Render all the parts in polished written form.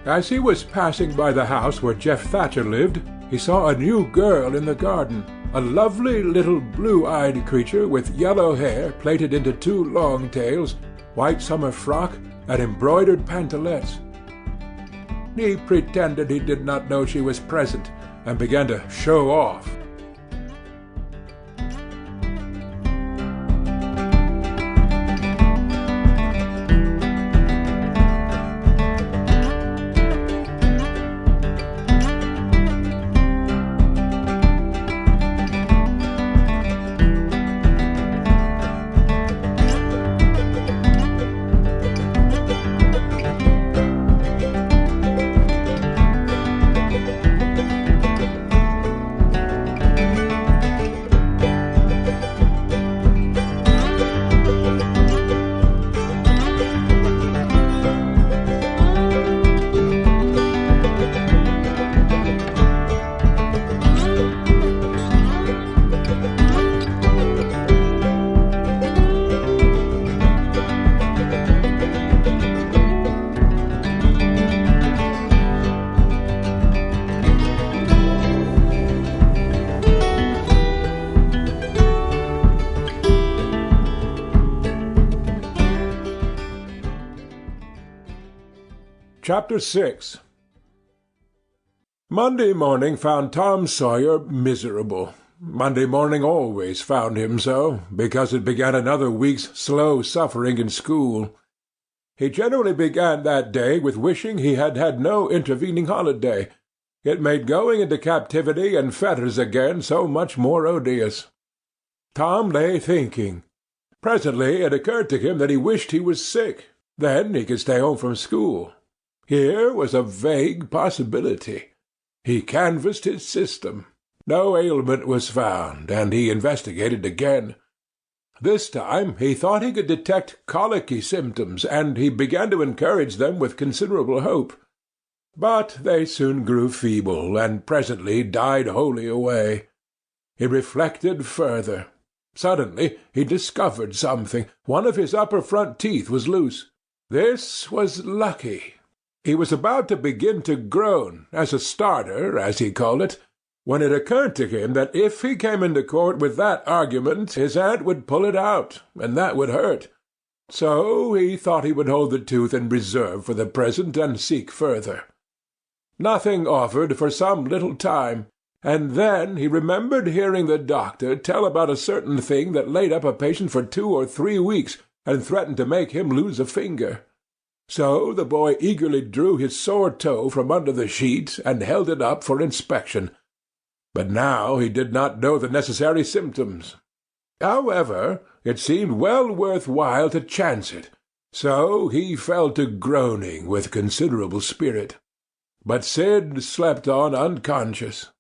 As he was passing by the house where Jeff Thatcher lived, he saw a new girl in the garden, a lovely little blue-eyed creature with yellow hair plaited into two long tails, white summer frock, and embroidered pantalettes. He pretended he did not know she was present, and began to show off. Chapter 6. Monday morning found Tom Sawyer miserable. Monday morning always found him so, because it began another week's slow suffering in school. He generally began that day with wishing he had had no intervening holiday. It made going into captivity and fetters again so much more odious. Tom lay thinking. Presently it occurred to him that he wished he was sick. Then he could stay home from school. Here was a vague possibility. He canvassed his system. No ailment was found, and he investigated again. This time he thought he could detect colicky symptoms, and he began to encourage them with considerable hope. But they soon grew feeble, and presently died wholly away. He reflected further. Suddenly he discovered something. One of his upper front teeth was loose. This was lucky. He was about to begin to groan, as a starter, as he called it, when it occurred to him that if he came into court with that argument his aunt would pull it out, and that would hurt. So he thought he would hold the tooth in reserve for the present and seek further. Nothing offered for some little time, and then he remembered hearing the doctor tell about a certain thing that laid up a patient for 2 or 3 weeks and threatened to make him lose a finger. So the boy eagerly drew his sore toe from under the sheet and held it up for inspection. But now he did not know the necessary symptoms. However, it seemed well worth while to chance it, so he fell to groaning with considerable spirit. But Sid slept on unconscious.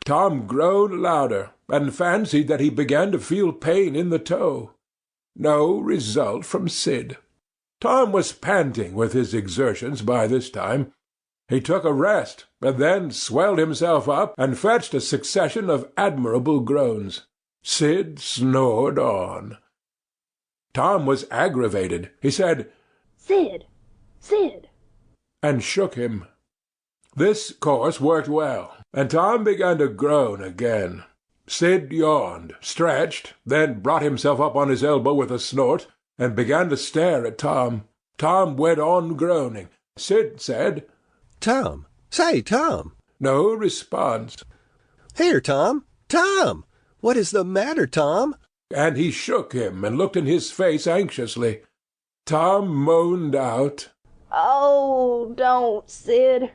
Tom groaned louder, and fancied that he began to feel pain in the toe. No result from Sid. Tom was panting with his exertions by this time. He took a rest, and then swelled himself up and fetched a succession of admirable groans. Sid snored on. Tom was aggravated. He said, "Sid! Sid!" and shook him. This course worked well, and Tom began to groan again. Sid yawned, stretched, then brought himself up on his elbow with a snort, and began to stare at Tom. Tom went on groaning. Sid said, "Tom! Say, Tom!" No response. "Here, Tom! Tom! What is the matter, Tom?" And he shook him and looked in his face anxiously. Tom moaned out, "Oh, don't, Sid.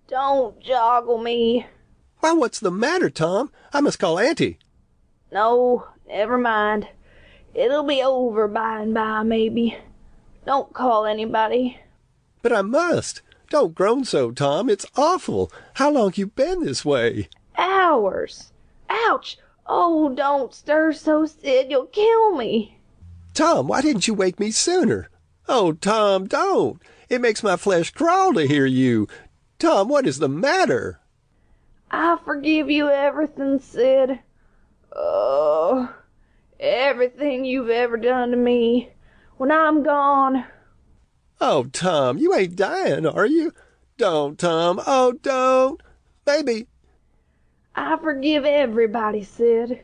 Don't joggle me." "Why, what's the matter, Tom? I must call Auntie." "No, never mind. It'll be over by and by, maybe. Don't call anybody." "But I must. Don't groan so, Tom. It's awful. How long you been this way?" "Hours. Ouch! Oh, don't stir so, Sid. You'll kill me." "Tom, why didn't you wake me sooner?" "Oh, Tom, don't. It makes my flesh crawl to hear you. Tom, what is the matter?" "I forgive you everything, Sid. Oh, everything you've ever done to me. When I'm gone." "Oh, Tom, you ain't dying, are you? Don't, Tom. Oh, don't. Maybe. I forgive everybody, Sid.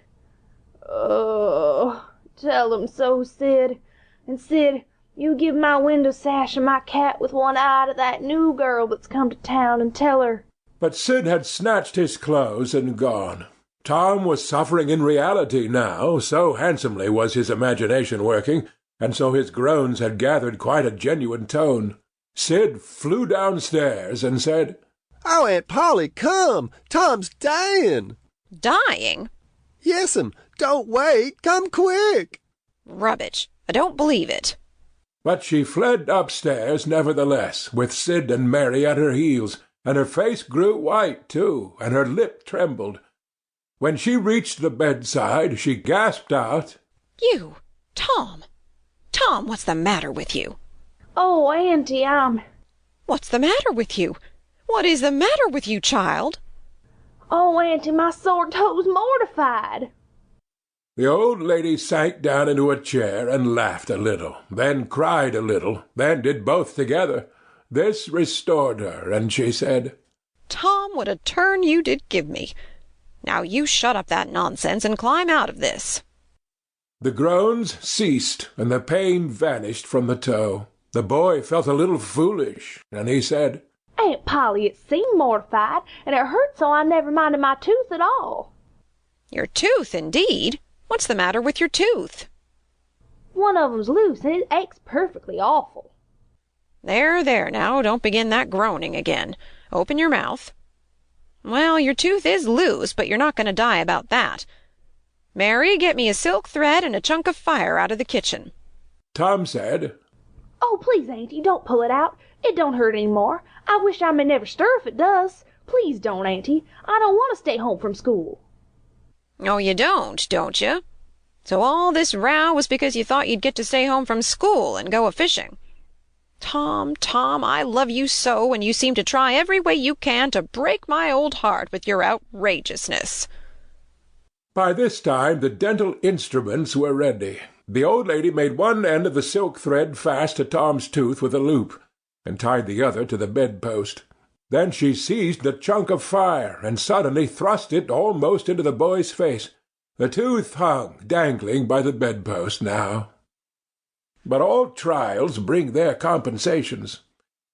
Oh, tell 'em so, Sid. And Sid, you give my window sash and my cat with one eye to that new girl that's come to town, and tell her. But Sid had snatched his clothes and gone. Tom was suffering in reality now, so handsomely was his imagination working, and so his groans had gathered quite a genuine tone. Sid flew downstairs and said, "Oh, Aunt Polly, come! Tom's dying!" Dying? "Yes'm. Don't wait. Come quick." Rubbish. I don't believe it. But she fled upstairs nevertheless, with Sid and Mary at her heels, and her face grew white too, and her lip trembled. When she reached the bedside, she gasped out, "You! Tom! Tom, what's the matter with you?" Oh, Auntie, What's the matter with you? What is the matter with you, child?" Oh, Auntie, my sore toe's mortified." The old lady sank down into a chair and laughed a little, then cried a little, then did both together. This restored her, and she said, "Tom, what a turn you did give me! Now you shut up that nonsense and climb out of this." The groans ceased, and the pain vanished from the toe. The boy felt a little foolish, and he said, "Aunt Polly, it seemed mortified, and it hurt so I never minded my tooth at all." "Your tooth, indeed? What's the matter with your tooth?" "One of 'em's loose, and it aches perfectly awful." There, there, now, don't begin that groaning again. Open your mouth. Well, your tooth is loose, but you're not going to die about that. Mary, get me a silk thread and a chunk of fire out of the kitchen." Tom said, "Oh, please, Auntie, don't pull it out. It don't hurt any more. I wish I may never stir if it does. Please don't, Auntie. I don't want to stay home from school." "Oh, you don't you? So all this row was because you thought you'd get to stay home from school and go a-fishing. Tom, Tom, I love you so, and you seem to try every way you can to break my old heart with your outrageousness." By this time the dental instruments were ready. The old lady made one end of the silk thread fast to Tom's tooth with a loop, and tied the other to the bedpost. Then she seized the chunk of fire, and suddenly thrust it almost into the boy's face. The tooth hung dangling by the bedpost now. But all trials bring their compensations.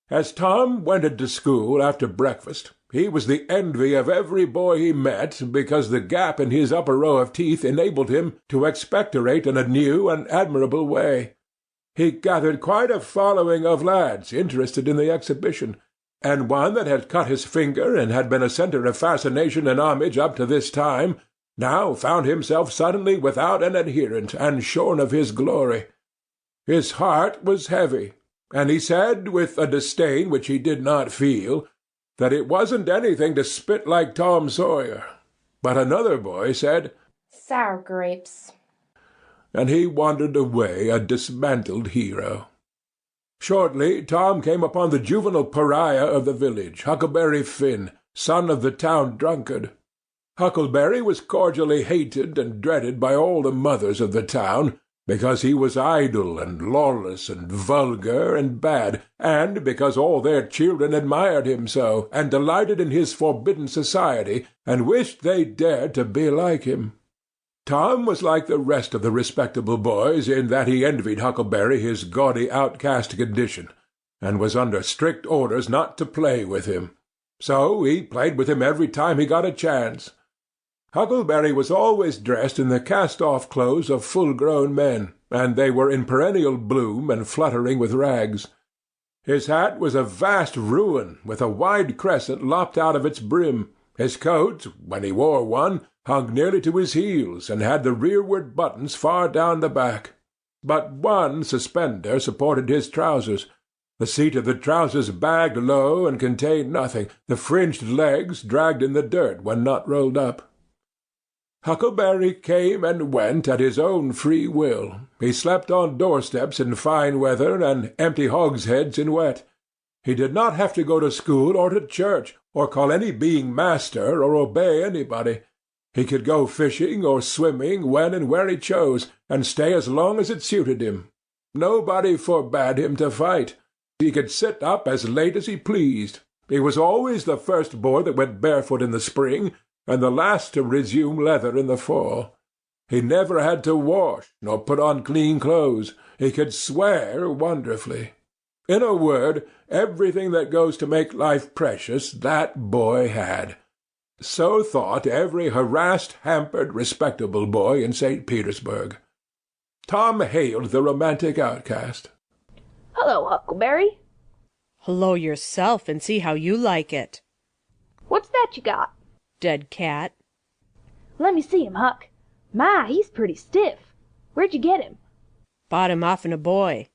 As Tom went into school after breakfast, he was the envy of every boy he met, because the gap in his upper row of teeth enabled him to expectorate in a new and admirable way. He gathered quite a following of lads interested in the exhibition, and one that had cut his finger and had been a centre of fascination and homage up to this time, now found himself suddenly without an adherent and shorn of his glory. His heart was heavy, and he said, with a disdain which he did not feel, that it wasn't anything to spit like Tom Sawyer. But another boy said, "Sour grapes," and he wandered away a dismantled hero. Shortly Tom came upon the juvenile pariah of the village, Huckleberry Finn, son of the town drunkard. Huckleberry was cordially hated and dreaded by all the mothers of the town, because he was idle and lawless and vulgar and bad, and because all their children admired him so, and delighted in his forbidden society, and wished they dared to be like him. Tom was like the rest of the respectable boys in that he envied Huckleberry his gaudy outcast condition, and was under strict orders not to play with him. So he played with him every time he got a chance. Huckleberry was always dressed in the cast-off clothes of full-grown men, and they were in perennial bloom and fluttering with rags. His hat was a vast ruin, with a wide crescent lopped out of its brim. His coat, when he wore one, hung nearly to his heels, and had the rearward buttons far down the back. But one suspender supported his trousers. The seat of the trousers bagged low and contained nothing. The fringed legs dragged in the dirt when not rolled up. Huckleberry came and went at his own free will. He slept on doorsteps in fine weather and empty hogsheads in wet. He did not have to go to school or to church, or call any being master, or obey anybody. He could go fishing or swimming when and where he chose, and stay as long as it suited him. Nobody forbade him to fight. He could sit up as late as he pleased. He was always the first boy that went barefoot in the spring, and the last to resume leather in the fall. He never had to wash, nor put on clean clothes. He could swear wonderfully. In a word, everything that goes to make life precious, that boy had. So thought every harassed, hampered, respectable boy in St. Petersburg. Tom hailed the romantic outcast. Hello, Huckleberry. Hello yourself, and see how you like it. What's that you got? Dead cat. Let me see him, Huck. My, he's pretty stiff. Where'd you get him? Bought him offen a boy.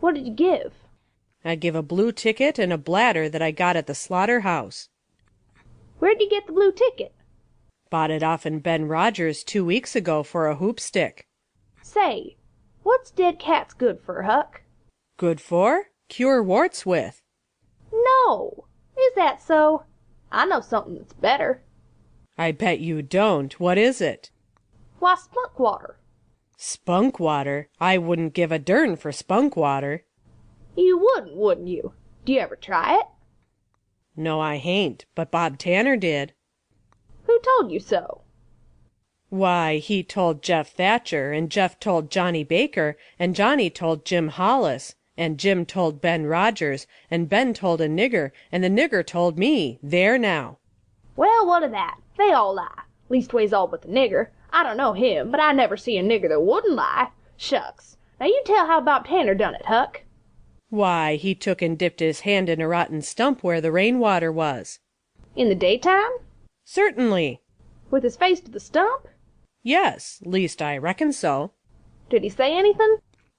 What did you give? I give a blue ticket and a bladder that I got at the slaughterhouse. Where'd you get the blue ticket? Bought it offen Ben Rogers 2 weeks ago for a hoop stick. Say, what's dead cats good for, Huck? Good for? Cure warts with. No. Is that so? I know something that's better. I bet you don't. What is it? Why, spunk water. Spunk water? I wouldn't give a dern for spunk water. You wouldn't you? Do you ever try it? No, I hain't, but Bob Tanner did. Who told you so? Why, he told Jeff Thatcher, and Jeff told Johnny Baker, and Johnny told Jim Hollis, and Jim told Ben Rogers, and Ben told a nigger, and the nigger told me. There now. Well, what of that? They all lie. Leastways all but the nigger. I don't know him, but I never see a nigger that wouldn't lie. Shucks. Now you tell how Bob Tanner done it, Huck. Why, he took and dipped his hand in a rotten stump where the rainwater was. In the daytime? Certainly. With his face to the stump? Yes, least I reckon so. Did he say anything?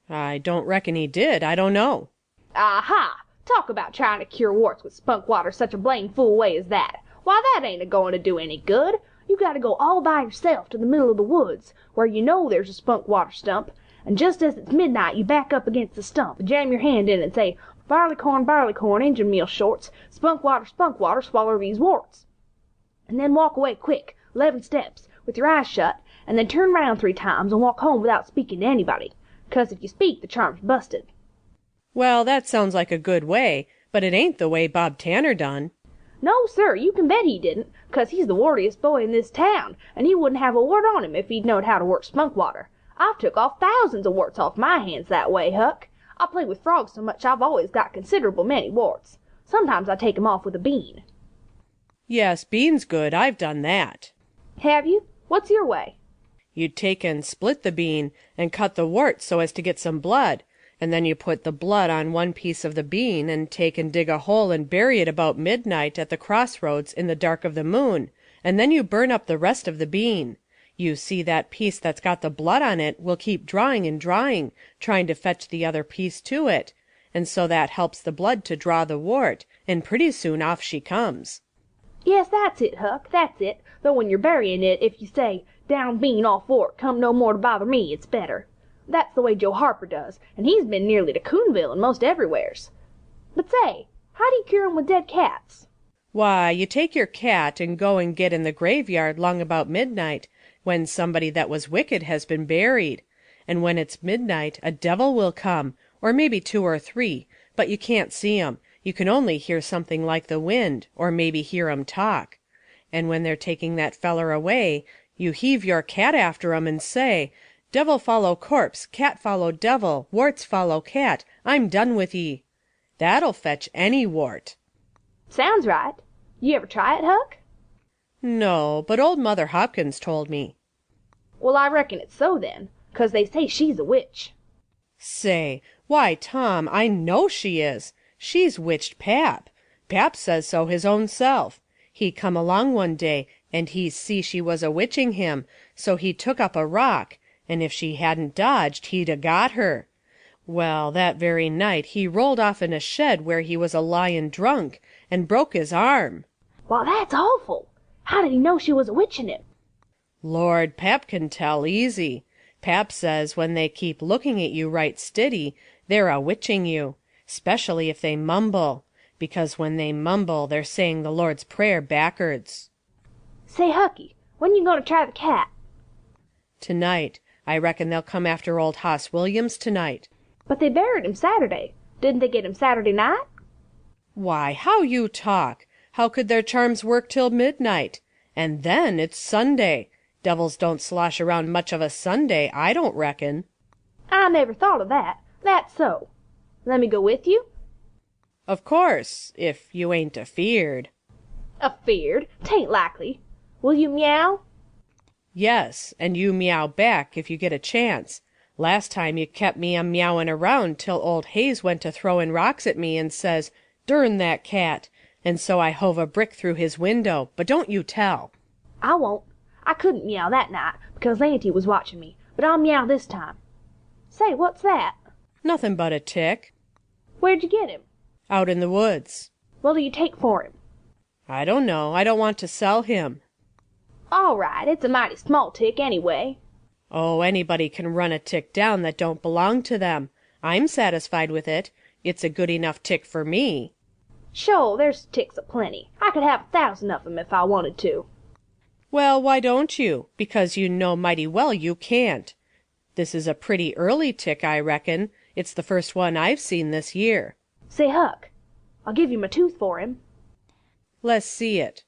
I don't reckon he did. I don't know. Aha! Talk about trying to cure warts with spunk water such a blame fool way as that. Why, that ain't a-going to do any good. You gotta go all by yourself to the middle of the woods, where you know there's a spunk water stump, and just as it's midnight you back up against the stump and jam your hand in and say, barleycorn, engine meal shorts, spunk water, swallow these warts. And then walk away quick, 11 steps, with your eyes shut, and then turn round 3 times and walk home without speaking to anybody, 'cause if you speak the charm's busted. Well, that sounds like a good way, but it ain't the way Bob Tanner done. No, sir, you can bet he didn't, 'cause he's the wartiest boy in this town, and he wouldn't have a wart on him if he'd knowed how to work spunk water. I've took off thousands of warts off my hands that way, Huck. I play with frogs so much I've always got considerable many warts. Sometimes I take 'em off with a bean. Yes, bean's good. I've done that. Have you? What's your way? You take and split the bean and cut the wart so as to get some blood, and then you put the blood on one piece of the bean and take and dig a hole and bury it about midnight at the crossroads in the dark of the moon, and then you burn up the rest of the bean. You see that piece that's got the blood on it will keep drawing and drawing, trying to fetch the other piece to it, and so that helps the blood to draw the wart, and pretty soon off she comes. Yes, that's it, Huck, that's it. Though when you're burying it, if you say, down bean off wart, come no more to bother me, it's better. That's the way Joe Harper does, and he's been nearly to Coonville and most everywheres. But say, how do you cure 'em with dead cats? Why, you take your cat and go and get in the graveyard long about midnight, when somebody that was wicked has been buried. And when it's midnight, a devil will come, or maybe 2 or 3, but you can't see 'em. You can only hear something like the wind, or maybe hear 'em talk. And when they're taking that feller away, you heave your cat after 'em and say, devil follow corpse, cat follow devil, warts follow cat, I'm done with ye. That'll fetch any wart. Sounds right. You ever try it, Huck? No, but old Mother Hopkins told me. Well, I reckon it's so then, 'cause they say she's a witch. Say, why, Tom, I know she is. She's witched Pap. Pap says so his own self. He come along one day, and he see she was a-witching him, so he took up a rock, and if she hadn't dodged, he'd a got her. Well, that very night he rolled off in a shed where he was a-lyin' drunk, and broke his arm. Why, that's awful. How did he know she was a-witching him? Lord, Pap can tell easy. Pap says when they keep looking at you right stiddy, they're a-witching you, 'specially if they mumble, because when they mumble they're saying the Lord's Prayer back'ards. Say, Hucky, when you going to try the cat? Tonight. I reckon they'll come after old Hoss Williams tonight. But they buried him Saturday. Didn't they get him Saturday night? Why, how you talk! How could their charms work till midnight? And then it's Sunday. Devils don't slosh around much of a Sunday, I don't reckon." I never thought of that. That's so. Let me go with you? "Of course, if you ain't afeard." Afeard? 'Tain't likely. Will you meow? "Yes, and you meow back if you get a chance. Last time you kept me meowing around till old Hayes went to throwing rocks at me and says, 'Durn that cat,' and so I hove a brick through his window, but don't you tell." I won't. I couldn't meow that night because Auntie was watching me, but I'll meow this time. Say, what's that? "Nothing but a tick." Where'd you get him? "Out in the woods." What'll you take for him? "I don't know. I don't want to sell him." All right, it's a mighty small tick anyway. "Oh, anybody can run a tick down that don't belong to them. I'm satisfied with it. It's a good enough tick for me." Sure, there's ticks aplenty. I could have 1,000 of 'em if I wanted to. "Well, why don't you? Because you know mighty well you can't. This is a pretty early tick, I reckon. It's the first one I've seen this year." Say, Huck, I'll give you my tooth for him. "Let's see it."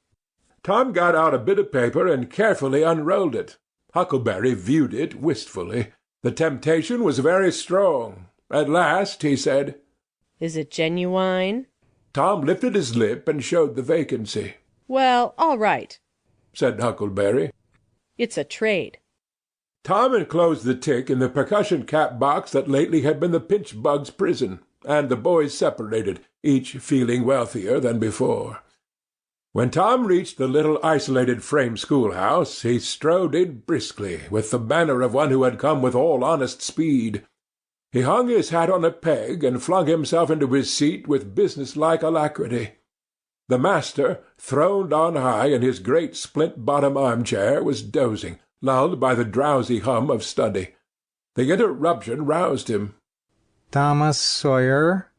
Tom got out a bit of paper and carefully unrolled it. Huckleberry viewed it wistfully. The temptation was very strong. At last he said, "Is it genuine?" Tom lifted his lip and showed the vacancy. "Well, all right," said Huckleberry. "It's a trade." Tom enclosed the tick in the percussion cap box that lately had been the pinch-bug's prison, and the boys separated, each feeling wealthier than before. When Tom reached the little isolated frame schoolhouse, he strode in briskly, with the manner of one who had come with all honest speed. He hung his hat on a peg and flung himself into his seat with business-like alacrity. The master, throned on high in his great splint-bottom armchair, was dozing, lulled by the drowsy hum of study. The interruption roused him. "Thomas Sawyer?"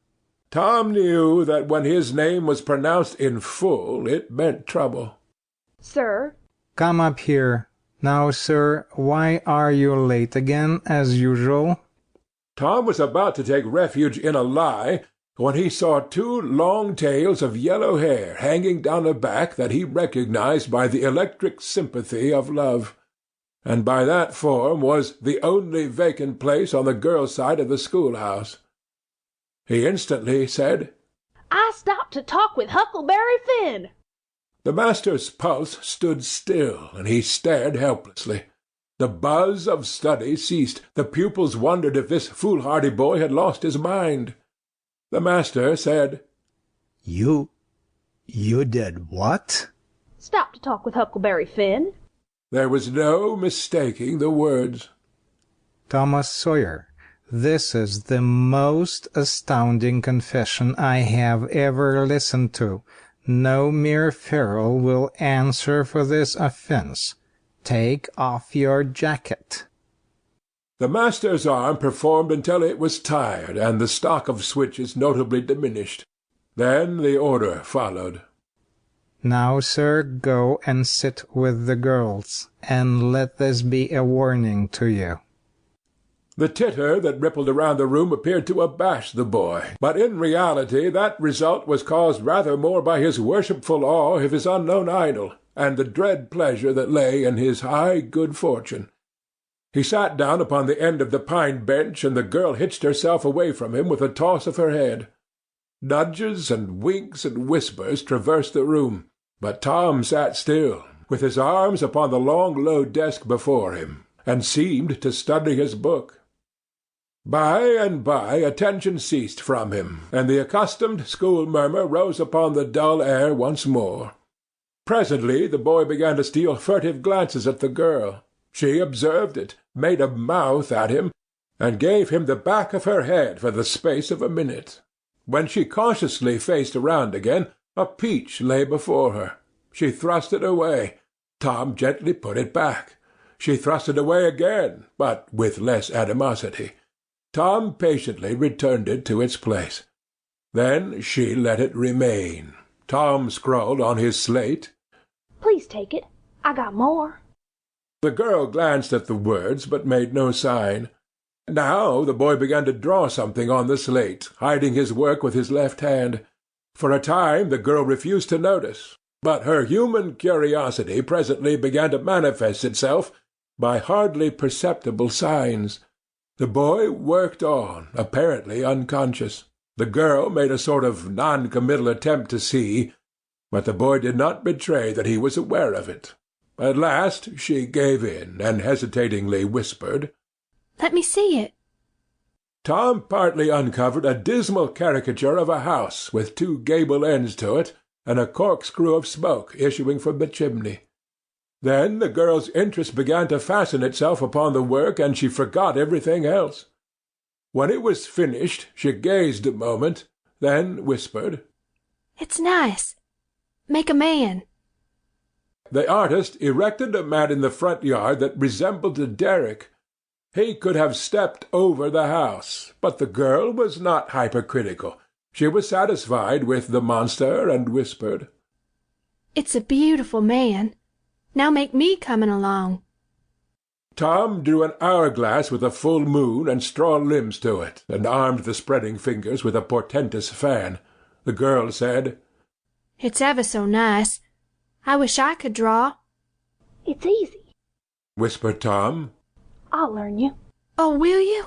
Tom knew that when his name was pronounced in full it meant trouble. Sir? "Come up here. Now, sir, why are you late again, as usual?" Tom was about to take refuge in a lie when he saw two long tails of yellow hair hanging down a back that he recognized by the electric sympathy of love. And by that form was the only vacant place on the girls' side of the schoolhouse. He instantly said, I stopped to talk with Huckleberry Finn. The master's pulse stood still, and he stared helplessly. The buzz of study ceased. The pupils wondered if this foolhardy boy had lost his mind. The master said, You did what?" Stopped to talk with Huckleberry Finn. There was no mistaking the words. "Thomas Sawyer, this is the most astounding confession I have ever listened to. No mere ferule will answer for this offense. Take off your jacket." The master's arm performed until it was tired, and the stock of switches notably diminished. Then the order followed. "Now, sir, go and sit with the girls, and let this be a warning to you." The titter that rippled around the room appeared to abash the boy, but in reality that result was caused rather more by his worshipful awe of his unknown idol, and the dread pleasure that lay in his high good fortune. He sat down upon the end of the pine bench, and the girl hitched herself away from him with a toss of her head. Nudges and winks and whispers traversed the room, but Tom sat still, with his arms upon the long low desk before him, and seemed to study his book. By and by attention ceased from him, and the accustomed school murmur rose upon the dull air once more. Presently the boy began to steal furtive glances at the girl. She observed it, made a mouth at him, and gave him the back of her head for the space of a minute. When she cautiously faced around again, a peach lay before her. She thrust it away. Tom gently put it back. She thrust it away again, but with less animosity. Tom patiently returned it to its place. Then she let it remain. Tom scrawled on his slate, Please take it. I got more. The girl glanced at the words, but made no sign. Now the boy began to draw something on the slate, hiding his work with his left hand. For a time the girl refused to notice, but her human curiosity presently began to manifest itself by hardly perceptible signs. The boy worked on, apparently unconscious. The girl made a sort of non-committal attempt to see, but the boy did not betray that he was aware of it. At last she gave in, and hesitatingly whispered, "Let me see it." Tom partly uncovered a dismal caricature of a house with two gable ends to it, and a corkscrew of smoke issuing from the chimney. Then the girl's interest began to fasten itself upon the work, and she forgot everything else. When it was finished, she gazed a moment, then whispered, "It's nice. Make a man." The artist erected a man in the front yard that resembled a derrick. He could have stepped over the house, but the girl was not hypercritical. She was satisfied with the monster, and whispered, "It's a beautiful man. Now make me coming along." Tom drew an hourglass with a full moon and straw limbs to it, and armed the spreading fingers with a portentous fan. The girl said, "It's ever so nice. I wish I could draw." It's easy, whispered Tom. I'll learn you. "Oh, will you?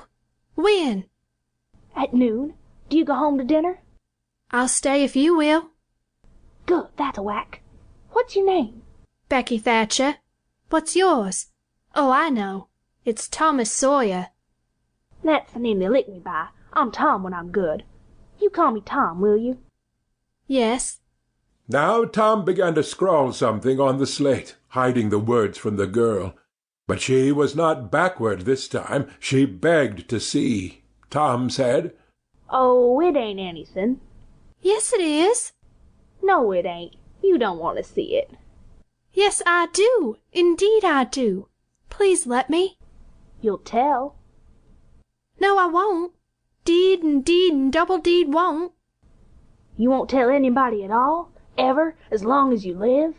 When?" At noon. Do you go home to dinner? "I'll stay if you will." Good, that's a whack. What's your name? "Becky Thatcher. What's yours? Oh, I know. It's Thomas Sawyer." That's the name they lick me by. I'm Tom when I'm good. You call me Tom, will you? "Yes." Now Tom began to scrawl something on the slate, hiding the words from the girl. But she was not backward this time. She begged to see. Tom said, Oh, it ain't anything. "Yes, it is." No, it ain't. You don't want to see it. "Yes, I do. Indeed I do. Please let me." You'll tell. "No, I won't. Deed and double deed won't." You won't tell anybody at all? Ever? As long as you live?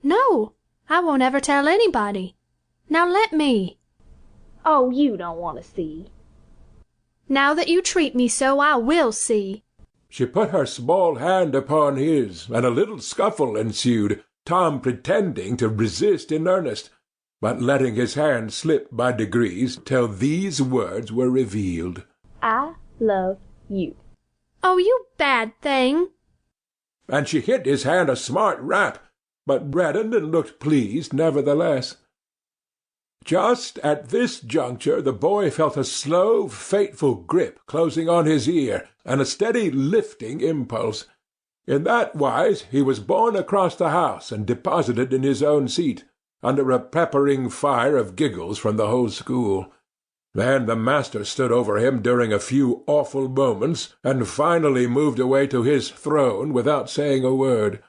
"No, I won't ever tell anybody. Now let me." Oh, you don't want to see. "Now that you treat me so, I will see." She put her small hand upon his, and a little scuffle ensued, Tom pretending to resist in earnest, but letting his hand slip by degrees till these words were revealed. I love you. "Oh, you bad thing." And she hit his hand a smart rap, but reddened and looked pleased nevertheless. Just at this juncture the boy felt a slow, fateful grip closing on his ear, and a steady lifting impulse. In that wise he was borne across the house and deposited in his own seat, under a peppering fire of giggles from the whole school. Then the master stood over him during a few awful moments, and finally moved away to his throne without saying a word.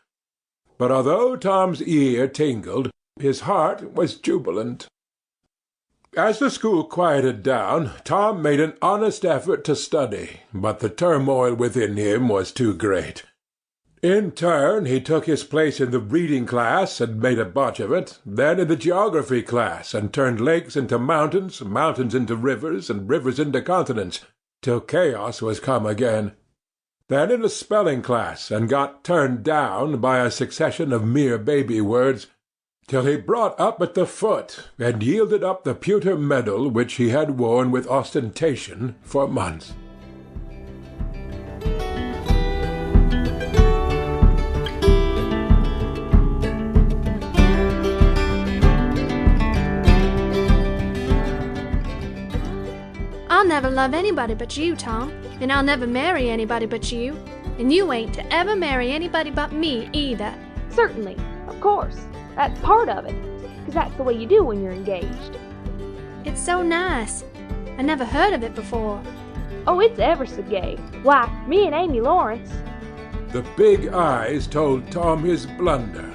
But although Tom's ear tingled, his heart was jubilant. As the school quieted down, Tom made an honest effort to study, but the turmoil within him was too great. In turn he took his place in the reading class and made a botch of it, then in the geography class and turned lakes into mountains, mountains into rivers, and rivers into continents, till chaos was come again. Then in the spelling class, and got turned down by a succession of mere baby words, till he brought up at the foot, and yielded up the pewter medal which he had worn with ostentation for months. "I'll never love anybody but you, Tom, and I'll never marry anybody but you, and you ain't to ever marry anybody but me either." Certainly. Of course. That's part of it. 'Cause that's the way you do when you're engaged. "It's so nice. I never heard of it before." Oh, it's ever so gay. Why, me and Amy Lawrence. The big eyes told Tom his blunder,